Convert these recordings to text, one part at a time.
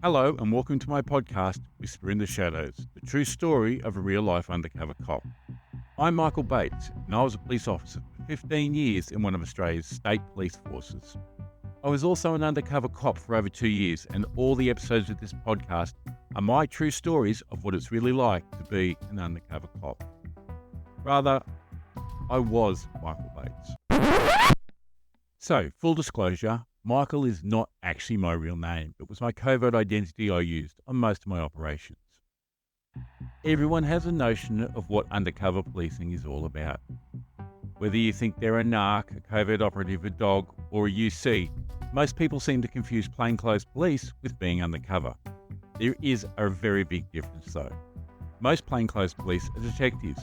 Hello and welcome to my podcast, Whisper in the Shadows, the true story of a real-life undercover cop. I'm Michael Bates, and I was a police officer for 15 years in one of Australia's state police forces. I was also an undercover cop for over 2 years, and all the episodes of this podcast are my true stories of what it's really like to be an undercover cop. Rather, I was Michael Bates. So, full disclosure, Michael is not actually my real name. It was my covert identity I used on most of my operations. Everyone has a notion of what undercover policing is all about. Whether you think they're a narc, a covert operative, a dog, or a UC, most people seem to confuse plainclothes police with being undercover. There is a very big difference though. Most plainclothes police are detectives,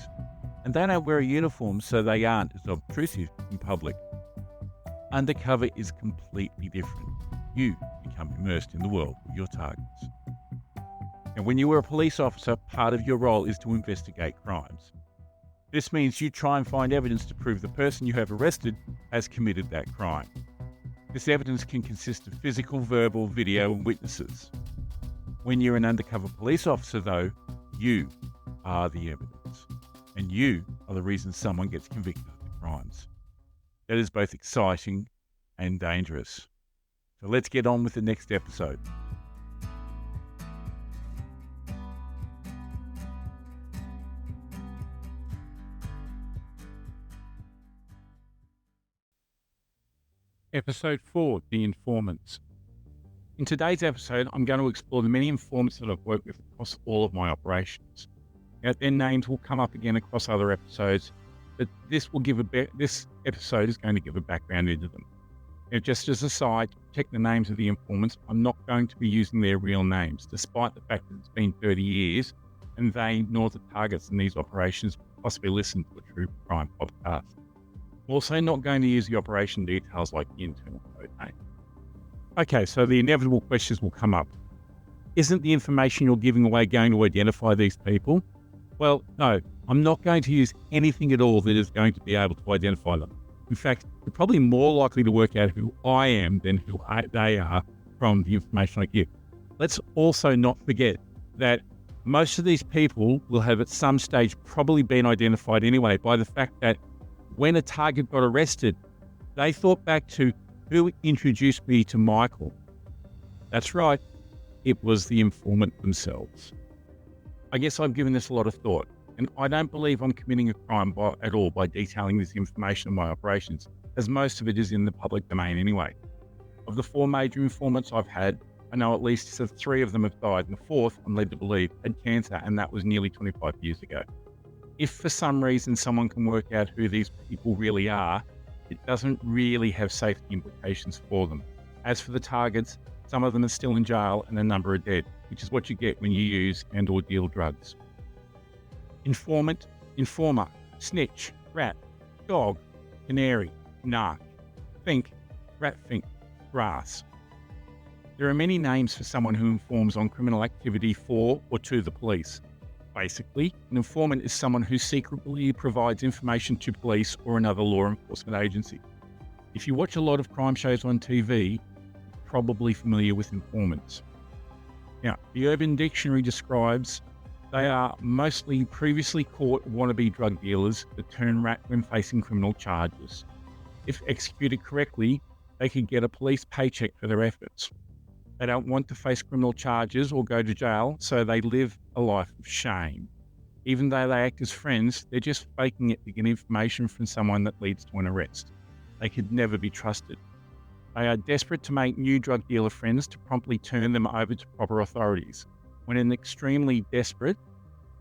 and they don't wear a uniform so they aren't as obtrusive in public. Undercover is completely different. You become immersed in the world of your targets. And when you are a police officer, part of your role is to investigate crimes. This means you try and find evidence to prove the person you have arrested has committed that crime. This evidence can consist of physical, verbal, video, and witnesses. When you're an undercover police officer, though, you are the evidence. And you are the reason someone gets convicted of the crimes. That is both exciting and dangerous. So let's get on with the next episode. Episode 4, The Informants. In today's episode, I'm going to explore the many informants that I've worked with across all of my operations. Now, their names will come up again across other episodes, but this episode is going to give a background into them. Now, just as a side, to protect the names of the informants, I'm not going to be using their real names, despite the fact that it's been 30 years and they nor the targets in these operations possibly listen to a true crime podcast. I'm also not going to use the operation details like the internal code name. Okay, so the inevitable questions will come up. Isn't the information you're giving away going to identify these people? Well, no, I'm not going to use anything at all that is going to be able to identify them. In fact, you're probably more likely to work out who I am than who they are from the information I give. Let's also not forget that most of these people will have at some stage probably been identified anyway by the fact that when a target got arrested, they thought back to who introduced me to Michael. That's right, it was the informant themselves. I guess I've given this a lot of thought, and I don't believe I'm committing a crime at all by detailing this information of my operations, as most of it is in the public domain anyway. Of the 4 major informants I've had, I know at least 3 of them have died, and the 4th, I'm led to believe, had cancer, and that was nearly 25 years ago. If for some reason someone can work out who these people really are, it doesn't really have safety implications for them. As for the targets, some of them are still in jail and a number are dead, which is what you get when you use and or deal drugs. Informant, informer, snitch, rat, dog, canary, narc, fink, rat fink, grass. There are many names for someone who informs on criminal activity for or to the police. Basically, an informant is someone who secretly provides information to police or another law enforcement agency. If you watch a lot of crime shows on TV, you're probably familiar with informants. Now, the Urban Dictionary describes they are mostly previously caught wannabe drug dealers that turn rat when facing criminal charges. If executed correctly, they could get a police paycheck for their efforts. They don't want to face criminal charges or go to jail, so they live a life of shame. Even though they act as friends, they're just faking it to get information from someone that leads to an arrest. They could never be trusted. They are desperate to make new drug dealer friends to promptly turn them over to proper authorities. When extremely desperate,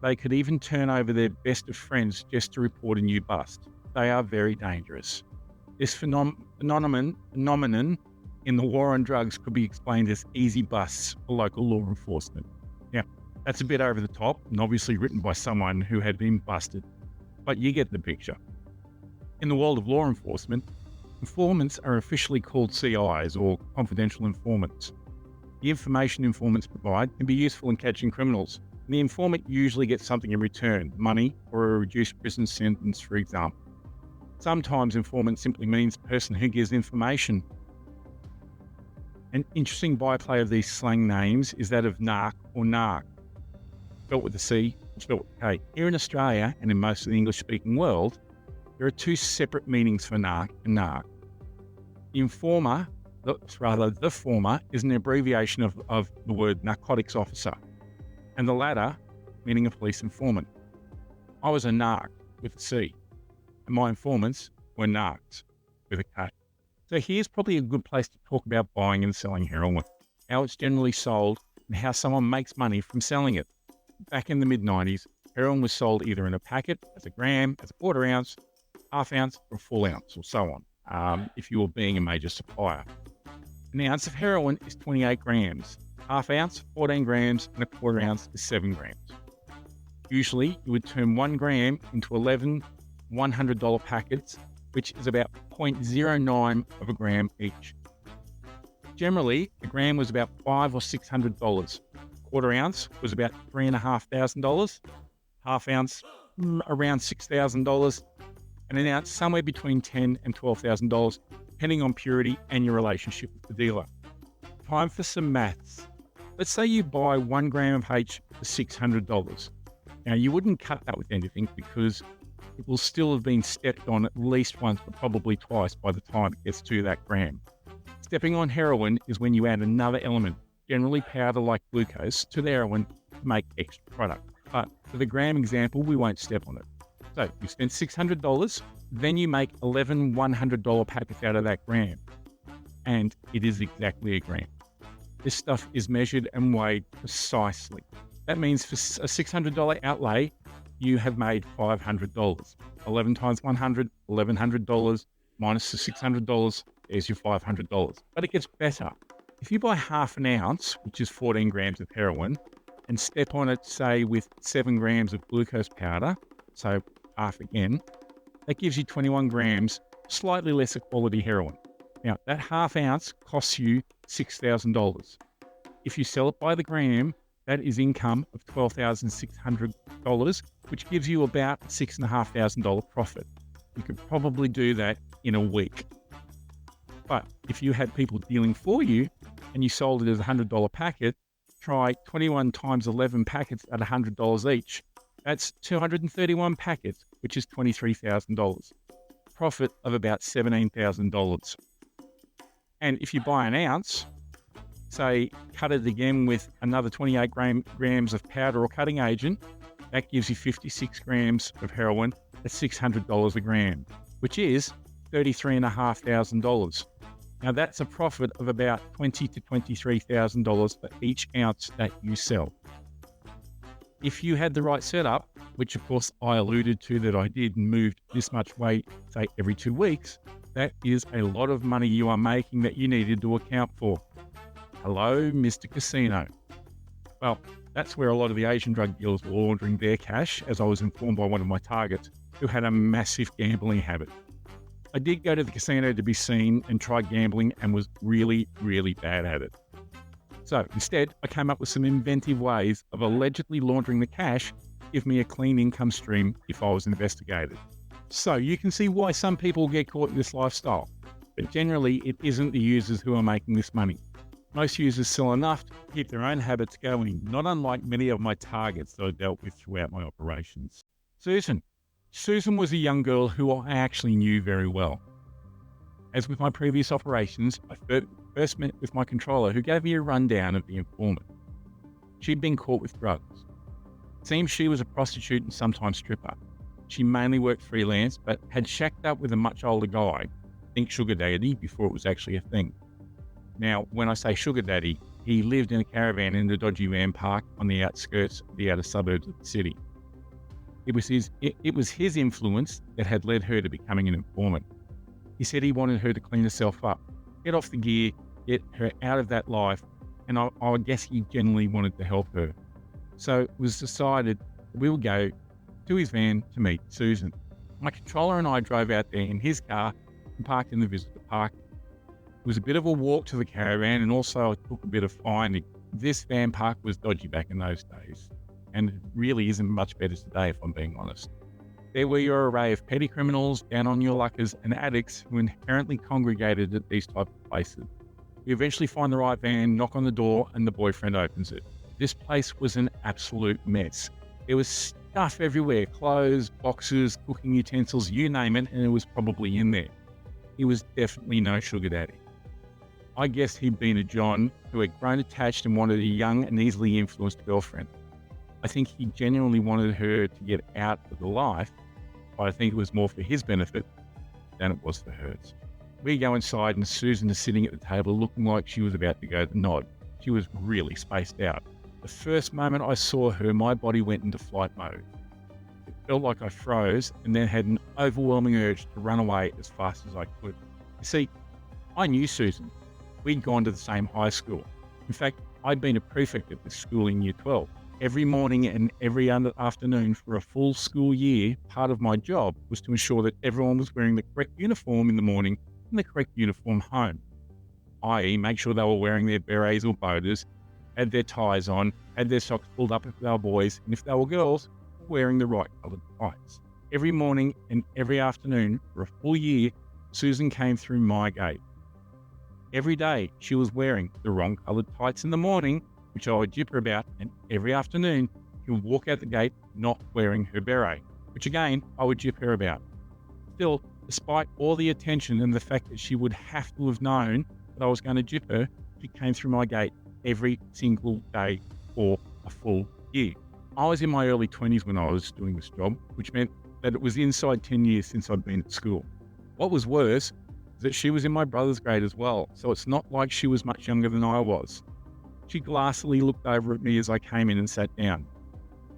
they could even turn over their best of friends just to report a new bust. They are very dangerous. This phenomenon in the war on drugs could be explained as easy busts for local law enforcement. Now, that's a bit over the top and obviously written by someone who had been busted, but you get the picture. In the world of law enforcement, informants are officially called CIs or confidential informants. The information informants provide can be useful in catching criminals, and the informant usually gets something in return, money or a reduced prison sentence, for example. Sometimes informant simply means person who gives information. An interesting byplay of these slang names is that of narc or narc, spelt with a C or spelt with a K. Here in Australia and in most of the English-speaking world, there are two separate meanings for narc and narc. The former is an abbreviation of the word narcotics officer, and the latter meaning a police informant. I was a narc with a C, and my informants were narcs with a K. So here's probably a good place to talk about buying and selling heroin, how it's generally sold, and how someone makes money from selling it. Back in the mid-90s, heroin was sold either in a packet, as a gram, as a quarter ounce, half ounce, or a full ounce, or so on, if you were being a major supplier. An ounce of heroin is 28 grams, half ounce, 14 grams, and a quarter ounce is 7 grams. Usually, you would turn 1 gram into 11 $100 packets, which is about 0.09 of a gram each. Generally, a gram was about $500 or $600. Quarter ounce was about $3,500, half ounce around $6,000, and an ounce somewhere between $10,000 and $12,000, depending on purity and your relationship with the dealer. Time for some maths. Let's say you buy 1 gram of H for $600. Now, you wouldn't cut that with anything because it will still have been stepped on at least once, but probably twice by the time it gets to that gram. Stepping on heroin is when you add another element, generally powder like glucose, to the heroin to make extra product. But for the gram example, we won't step on it. So you spend $600, then you make 11 $100 packets out of that gram. And it is exactly a gram. This stuff is measured and weighed precisely. That means for a $600 outlay, you have made $500. 11 times 100, $1,100 minus the $600, there's your $500. But it gets better. If you buy half an ounce, which is 14 grams of heroin, and step on it, say, with 7 grams of glucose powder, so half again, that gives you 21 grams, slightly lesser quality heroin. Now, that half ounce costs you $6,000. If you sell it by the gram, that is income of $12,600, which gives you about a $6,500 profit. You could probably do that in a week. But if you had people dealing for you and you sold it as a $100 packet, try 21 times 11 packets at $100 each. That's 231 packets, which is $23,000. Profit of about $17,000. And if you buy an ounce, say, cut it again with another 28 grams of powder or cutting agent, that gives you 56 grams of heroin at $600 a gram, which is $33,500. Now, that's a profit of about $20,000 to $23,000 for each ounce that you sell. If you had the right setup, which of course I alluded to that I did and moved this much weight, say, every 2 weeks, that is a lot of money you are making that you needed to account for. Hello, Mr. Casino. Well, that's where a lot of the Asian drug dealers were laundering their cash, as I was informed by one of my targets, who had a massive gambling habit. I did go to the casino to be seen and try gambling and was really, really bad at it. So instead, I came up with some inventive ways of allegedly laundering the cash to give me a clean income stream if I was investigated. So you can see why some people get caught in this lifestyle, but generally it isn't the users who are making this money. Most users sell enough to keep their own habits going, not unlike many of my targets that I dealt with throughout my operations. Susan. Susan was a young girl who I actually knew very well. As with my previous operations, I first met with my controller who gave me a rundown of the informant. She'd been caught with drugs. It seems she was a prostitute and sometimes stripper. She mainly worked freelance, but had shacked up with a much older guy, think sugar daddy, before it was actually a thing. Now, when I say sugar daddy, he lived in a caravan in a dodgy van park on the outskirts of the outer suburbs of the city. It was his influence that had led her to becoming an informant. He said he wanted her to clean herself up, get off the gear, get her out of that life, and I guess he genuinely wanted to help her. So it was decided that we would go to his van to meet Susan. My controller and I drove out there in his car and parked in the visitor park. It was a bit of a walk to the caravan, and also I took a bit of finding. This van park was dodgy back in those days, and it really isn't much better today if I'm being honest. There were your array of petty criminals, down on your luckers, and addicts who inherently congregated at these type of places. We eventually find the right van, knock on the door, and the boyfriend opens it. This place was an absolute mess. There was stuff everywhere, clothes, boxes, cooking utensils, you name it, and it was probably in there. He was definitely no sugar daddy. I guess he'd been a John who had grown attached and wanted a young and easily influenced girlfriend. I think he genuinely wanted her to get out of the life, but I think it was more for his benefit than it was for hers. We go inside and Susan is sitting at the table looking like she was about to go to nod. She was really spaced out. The first moment I saw her, my body went into flight mode. It felt like I froze and then had an overwhelming urge to run away as fast as I could. You see, I knew Susan. We'd gone to the same high school. In fact, I'd been a prefect at this school in Year 12. Every morning and every afternoon for a full school year, part of my job was to ensure that everyone was wearing the correct uniform in the morning and the correct uniform home, i.e. make sure they were wearing their berets or boaters, had their ties on, had their socks pulled up if they were boys, and if they were girls, wearing the right coloured tights. Every morning and every afternoon for a full year, Susan came through my gate. Every day she was wearing the wrong coloured tights in the morning, which I would jip her about, and every afternoon she would walk out the gate not wearing her beret, which again I would jip her about. Still, despite all the attention and the fact that she would have to have known that I was going to jip her, she came through my gate every single day for a full year. I was in my early 20s when I was doing this job, which meant that it was inside 10 years since I'd been at school. What was worse is that she was in my brother's grade as well, so it's not like she was much younger than I was. She glassily looked over at me as I came in and sat down.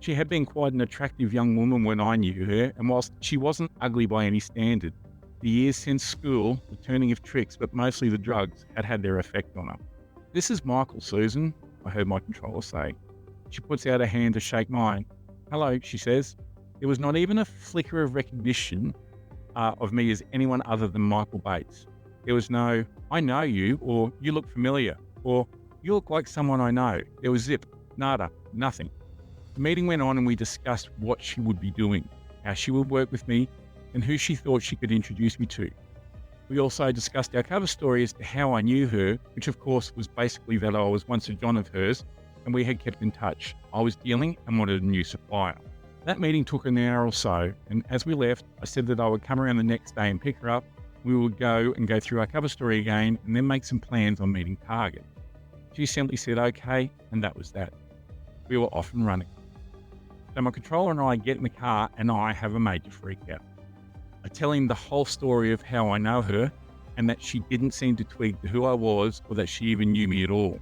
She had been quite an attractive young woman when I knew her, and whilst she wasn't ugly by any standard, the years since school, the turning of tricks, but mostly the drugs, had their effect on her. "This is Michael, Susan," I heard my controller say. She puts out a hand to shake mine. "Hello," she says. There was not even a flicker of recognition of me as anyone other than Michael Bates. There was no, "I know you," or "You look familiar," or "You look like someone I know." There was zip, nada, nothing. The meeting went on and we discussed what she would be doing, how she would work with me, and who she thought she could introduce me to. We also discussed our cover story as to how I knew her, which of course was basically that I was once a John of hers, and we had kept in touch. I was dealing and wanted a new supplier. That meeting took an hour or so, and as we left, I said that I would come around the next day and pick her up. We would go through our cover story again and then make some plans on meeting target. She simply said okay, and that was that. We were off and running. So my controller and I get in the car and I have a major freak out. I tell him the whole story of how I know her and that she didn't seem to twig to who I was or that she even knew me at all.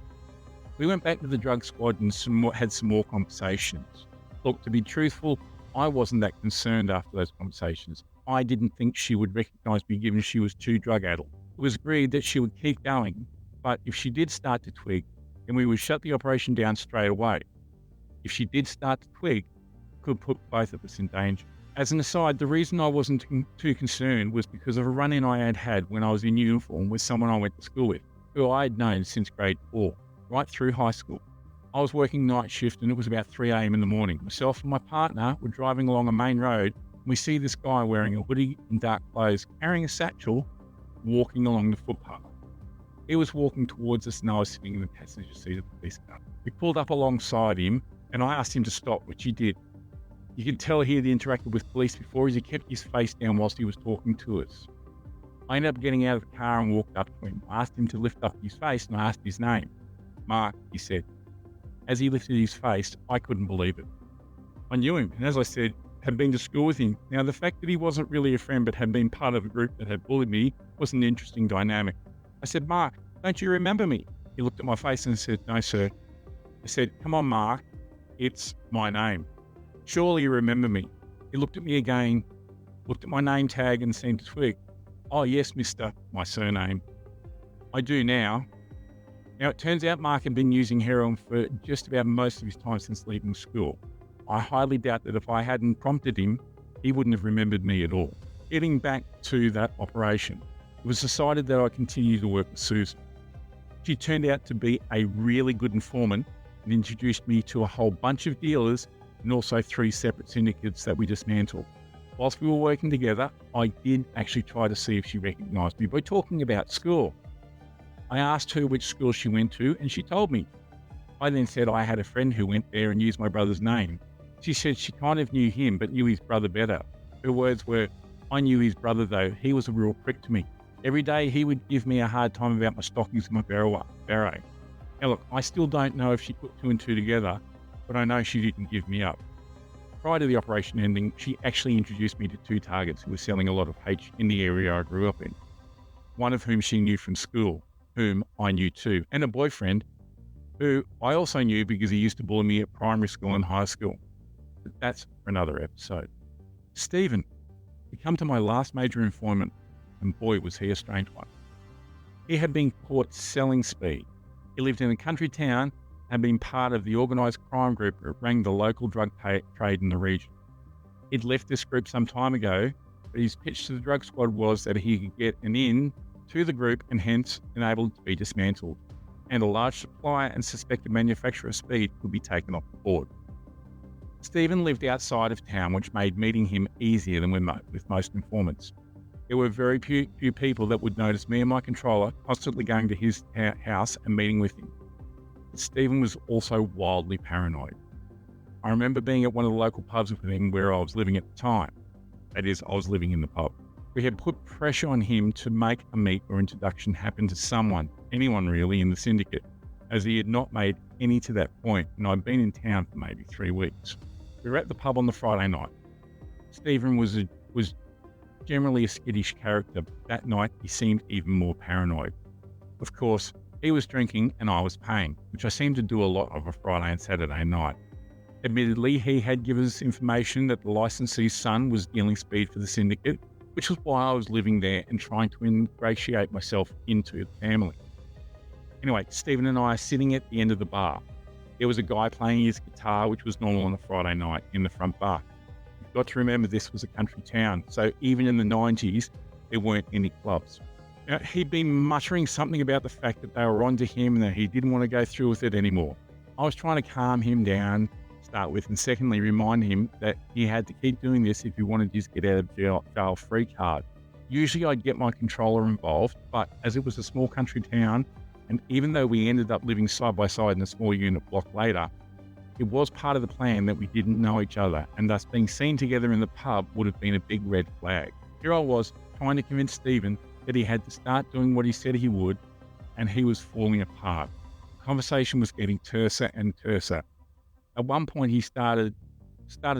We went back to the drug squad and had some more conversations. Look, to be truthful, I wasn't that concerned after those conversations. I didn't think she would recognise me given she was too drug-addled. It was agreed that she would keep going, but if she did start to twig, then we would shut the operation down straight away. If she did start to twig, it could put both of us in danger. As an aside, the reason I wasn't too concerned was because of a run-in I had when I was in uniform with someone I went to school with, who I had known since grade 4, right through high school. I was working night shift and it was about 3 a.m. in the morning. Myself and my partner were driving along a main road and we see this guy wearing a hoodie and dark clothes, carrying a satchel, walking along the footpath. He was walking towards us and I was sitting in the passenger seat of the police car. We pulled up alongside him and I asked him to stop, which he did. You could tell he had interacted with police before as he kept his face down whilst he was talking to us. I ended up getting out of the car and walked up to him. I asked him to lift up his face and I asked his name. "Mark," he said. As he lifted his face, I couldn't believe it. I knew him, and as I said, had been to school with him. Now, the fact that he wasn't really a friend but had been part of a group that had bullied me was an interesting dynamic. I said, "Mark, don't you remember me?" He looked at my face and said, "No, sir." I said, "Come on, Mark, it's my name. Surely you remember me." He looked at me again, looked at my name tag and seemed to twig. "Oh, yes, mister, my surname. I do now." Now, it turns out Mark had been using heroin for just about most of his time since leaving school. I highly doubt that if I hadn't prompted him, he wouldn't have remembered me at all. Getting back to that operation, it was decided that I continue to work with Susan. She turned out to be a really good informant and introduced me to a whole bunch of dealers and also 3 separate syndicates that we dismantled. Whilst we were working together, I did actually try to see if she recognised me by talking about school. I asked her which school she went to, and she told me. I then said I had a friend who went there and used my brother's name. She said she kind of knew him, but knew his brother better. Her words were, I knew his brother though, he was a real prick to me. Every day he would give me a hard time about my stockings and my barrow. Now look, I still don't know if she put two and two together, but I know she didn't give me up. Prior to the operation ending, she actually introduced me to two targets who were selling a lot of H in the area I grew up in. One of whom she knew from school, whom I knew too, and a boyfriend who I also knew because he used to bully me at primary school and high school. But that's for another episode. Stephen. We come to my last major informant, and boy was he a strange one. He had been caught selling speed. He lived in a country town and had been part of the organised crime group that ran the local drug trade in the region. He'd left this group some time ago, but his pitch to the drug squad was that he could get an in to the group and hence enabled to be dismantled, and a large supply and suspected manufacturer of speed could be taken off the board. Stephen lived outside of town, which made meeting him easier than with most informants. There were very few people that would notice me and my controller constantly going to his house and meeting with him. But Stephen was also wildly paranoid. I remember being at one of the local pubs with him where I was living at the time. That is, I was living in the pub. We had put pressure on him to make a meet or introduction happen to someone, anyone really, in the syndicate, as he had not made any to that point, and I'd been in town for maybe 3 weeks. We were at the pub on the Friday night. Stephen was generally a skittish character, but that night he seemed even more paranoid. Of course, he was drinking and I was paying, which I seemed to do a lot of a Friday and Saturday night. Admittedly, he had given us information that the licensee's son was dealing speed for the syndicate, which was why I was living there and trying to ingratiate myself into the family. Anyway, Stephen and I are sitting at the end of the bar. There was a guy playing his guitar, which was normal on a Friday night, in the front bar. You've got to remember this was a country town, so even in the 90s, there weren't any clubs. Now, he'd been muttering something about the fact that they were onto him and that he didn't want to go through with it anymore. I was trying to calm him down, start with, and secondly, remind him that he had to keep doing this if he wanted his get out of jail free card. Usually I'd get my controller involved, but as it was a small country town, and even though we ended up living side by side in a small unit block later, it was part of the plan that we didn't know each other, and thus being seen together in the pub would have been a big red flag. Here I was trying to convince Stephen that he had to start doing what he said he would, and he was falling apart. The conversation was getting terser and terser. At one point he started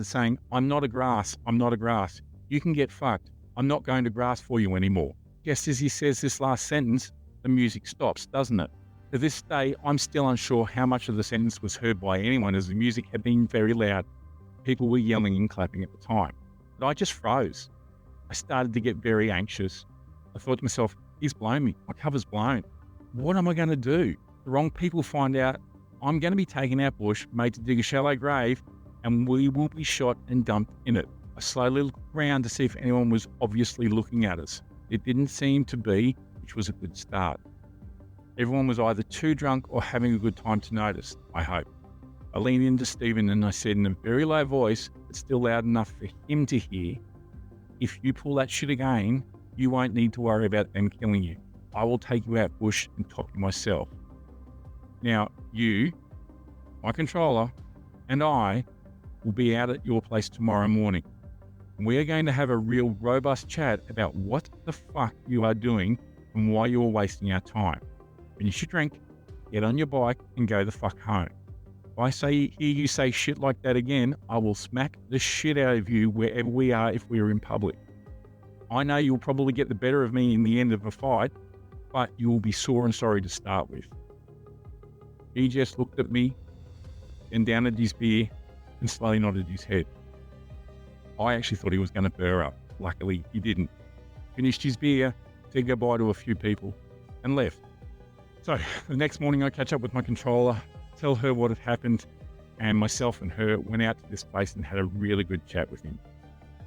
saying, I'm not a grass. You can get fucked. I'm not going to grass for you anymore. Just as he says this last sentence, the music stops, doesn't it? To this day, I'm still unsure how much of the sentence was heard by anyone, as the music had been very loud. People were yelling and clapping at the time. But I just froze. I started to get very anxious. I thought to myself, he's blown me. My cover's blown. What am I going to do? The wrong people find out. I'm going to be taken out bush, made to dig a shallow grave, and we will be shot and dumped in it. I slowly looked around to see if anyone was obviously looking at us. It didn't seem to be, which was a good start. Everyone was either too drunk or having a good time to notice, I hope. I leaned into Stephen and I said in a very low voice, but still loud enough for him to hear, if you pull that shit again, you won't need to worry about them killing you. I will take you out bush and top you myself. Now, you, my controller, and I will be out at your place tomorrow morning. We are going to have a real robust chat about what the fuck you are doing and why you are wasting our time. Finish your drink, get on your bike, and go the fuck home. If I hear you say shit like that again, I will smack the shit out of you wherever we are if we are in public. I know you'll probably get the better of me in the end of a fight, but you will be sore and sorry to start with. He just looked at me, then down at his beer, and slowly nodded his head. I actually thought he was going to burr up. Luckily, he didn't. Finished his beer, said goodbye to a few people, and left. So the next morning I catch up with my controller, tell her what had happened, and myself and her went out to this place and had a really good chat with him.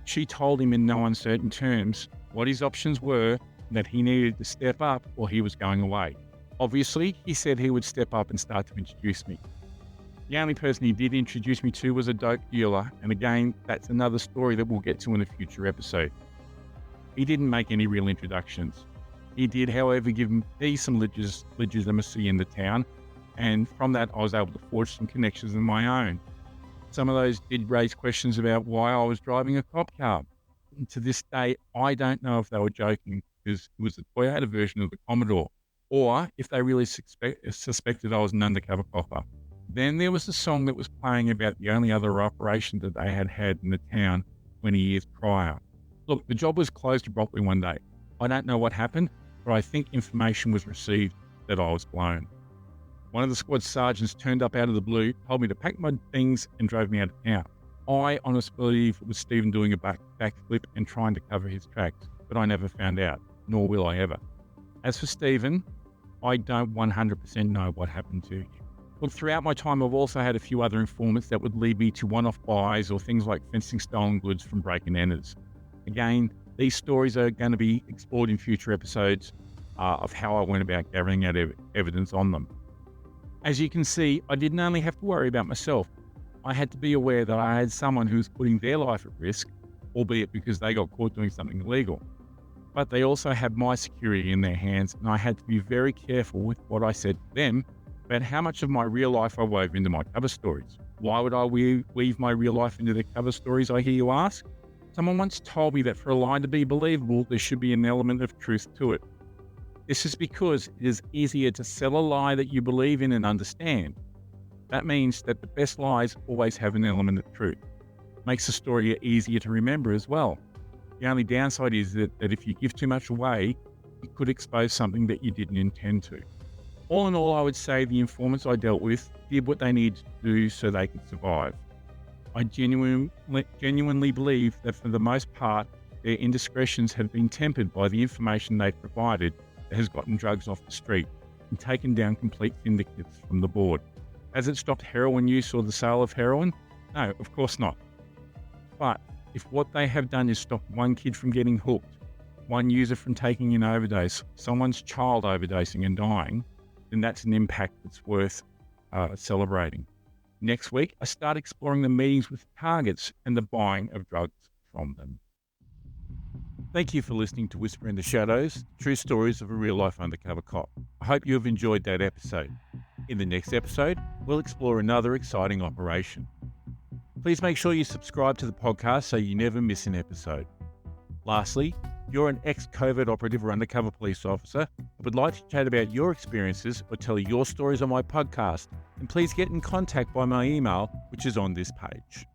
She told him in no uncertain terms what his options were, that he needed to step up or he was going away. Obviously, he said he would step up and start to introduce me. The only person he did introduce me to was a dope dealer, and again, that's another story that we'll get to in a future episode. He didn't make any real introductions. He did, however, give me some legitimacy in the town, and from that I was able to forge some connections of my own. Some of those did raise questions about why I was driving a cop car. And to this day, I don't know if they were joking because it was a Toyota version of the Commodore, or if they really suspected I was an undercover copper. Then there was the song that was playing about the only other operation that they had in the town 20 years prior. Look, the job was closed abruptly one day. I don't know what happened, but I think information was received that I was blown. One of the squad sergeants turned up out of the blue, told me to pack my things and drove me out of town. I honestly believe it was Stephen doing a backflip and trying to cover his tracks, but I never found out, nor will I ever. As for Stephen, I don't 100% know what happened to him. Look, throughout my time, I've also had a few other informants that would lead me to one-off buys or things like fencing stolen goods from break-and-enters. Again, these stories are going to be explored in future episodes of how I went about gathering out evidence on them. As you can see, I didn't only have to worry about myself. I had to be aware that I had someone who was putting their life at risk, albeit because they got caught doing something illegal. But they also had my security in their hands, and I had to be very careful with what I said to them about how much of my real life I wove into my cover stories. Why would I weave my real life into the cover stories, I hear you ask? Someone once told me that for a lie to be believable, there should be an element of truth to it. This is because it is easier to sell a lie that you believe in and understand. That means that the best lies always have an element of truth. Makes the story easier to remember as well. The only downside is that if you give too much away, you could expose something that you didn't intend to. All in all, I would say the informants I dealt with did what they needed to do so they could survive. I genuinely believe that for the most part, their indiscretions have been tempered by the information they've provided that has gotten drugs off the street and taken down complete syndicates from the board. Has it stopped heroin use or the sale of heroin? No, of course not. But if what they have done is stop one kid from getting hooked, one user from taking an overdose, someone's child overdosing and dying, then that's an impact that's worth celebrating. Next week, I start exploring the meetings with targets and the buying of drugs from them. Thank you for listening to Whisper in the Shadows, True Stories of a Real-Life Undercover Cop. I hope you have enjoyed that episode. In the next episode, we'll explore another exciting operation. Please make sure you subscribe to the podcast so you never miss an episode. Lastly, if you're an ex-covert operative or undercover police officer and would like to chat about your experiences or tell your stories on my podcast, then please get in contact by my email, which is on this page.